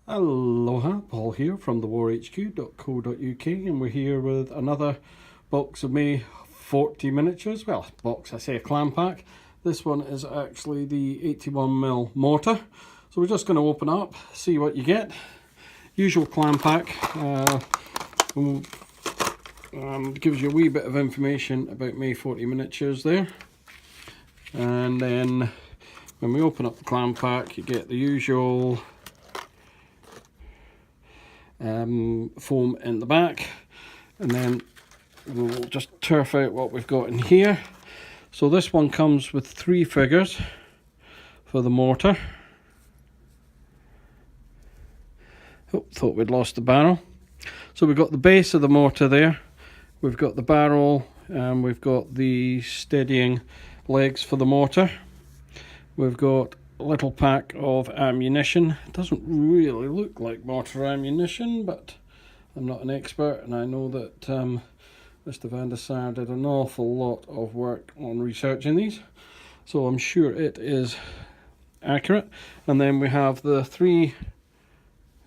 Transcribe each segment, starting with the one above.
Aloha, Paul here from the warhq.co.uk, and we're here with another box of May 40 miniatures. Well, box, I say a clam pack. This one is actually the 81mm Mortar. So we're just going to open up, see what you get. Usual clam pack, gives you a wee bit of information about May 40 miniatures there. And then when we open up the clam pack, you get the usual foam in the back, and then we'll just turf out what we've got in here. So this one comes with 3 figures for the mortar. Oh, thought we'd lost the barrel. So we've got the base of the mortar there, we've got the barrel, and we've got the steadying legs for the mortar. We've got a little pack of ammunition. It doesn't really look like mortar ammunition, but I'm not an expert, and I know that Mr. Van der Sar did an awful lot of work on researching these, so I'm sure it is accurate. And then we have the 3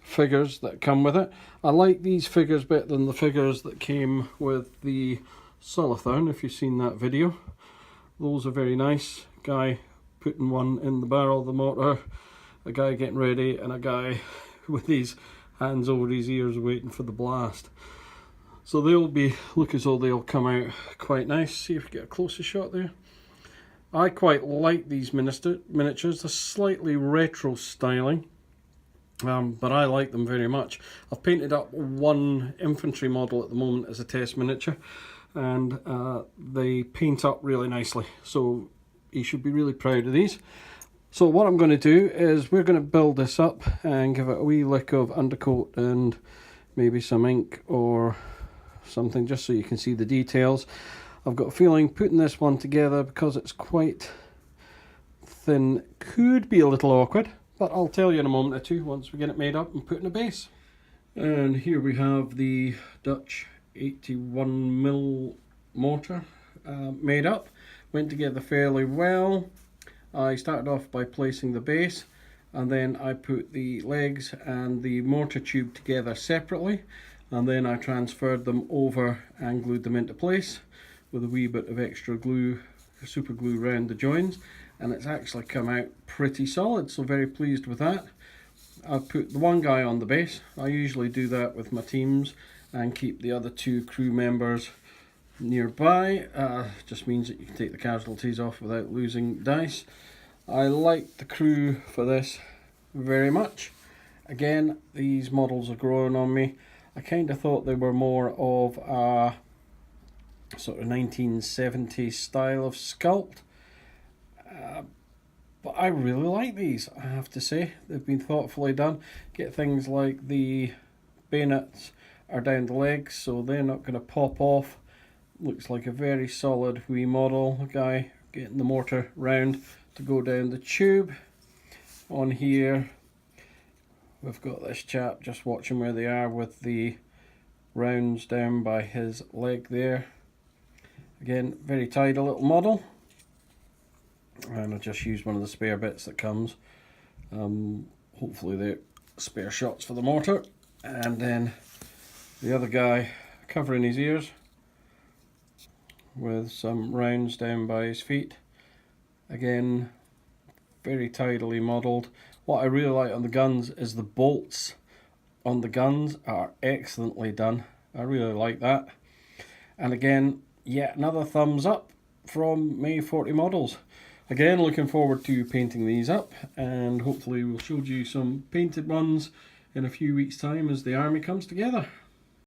figures that come with it. I like these figures better than the figures that came with the Solothurn, if you've seen that video. Those are very nice. Guy putting one in the barrel of the mortar, a guy getting ready, and a guy with his hands over his ears waiting for the blast. So they'll look as though they'll come out quite nice. See if we get a closer shot there. I quite like these miniatures. They're slightly retro styling, but I like them very much. I've painted up one infantry model at the moment as a test miniature, and they paint up really nicely, so you should be really proud of these. So what I'm going to do is we're going to build this up and give it a wee lick of undercoat and maybe some ink or something, just so you can see the details. I've got a feeling putting this one together, because it's quite thin, could be a little awkward, but I'll tell you in a moment or two once we get it made up and put in a base. And here we have the Dutch 81mm mortar made up. Went together fairly well. I started off by placing the base, and then I put the legs and the mortar tube together separately, and then I transferred them over and glued them into place with a wee bit of extra glue, super glue around the joins, and it's actually come out pretty solid, so very pleased with that. I've put the one guy on the base. I usually do that with my teams and keep the other 2 crew members nearby. Just means that you can take the casualties off without losing dice. I like the crew for this very much. Again, these models are growing on me. I kind of thought they were more of a sort of 1970s style of sculpt, but I really like these, I have to say. They've been thoughtfully done. Get things like the bayonets are down the legs, so they're not going to pop off. Looks like a very solid wee model. A guy getting the mortar round to go down the tube. On here we've got this chap just watching where they are with the rounds down by his leg there. Again, very tidy little model, and I just used one of the spare bits that comes. Hopefully they're spare shots for the mortar. And then the other guy covering his ears with some rounds down by his feet. Again, very tidily modelled. What I really like on the guns is the bolts on the guns are excellently done. I really like that. And again, yet another thumbs up from May 40 models. Again, looking forward to painting these up, and hopefully we'll show you some painted ones in a few weeks' time as the army comes together.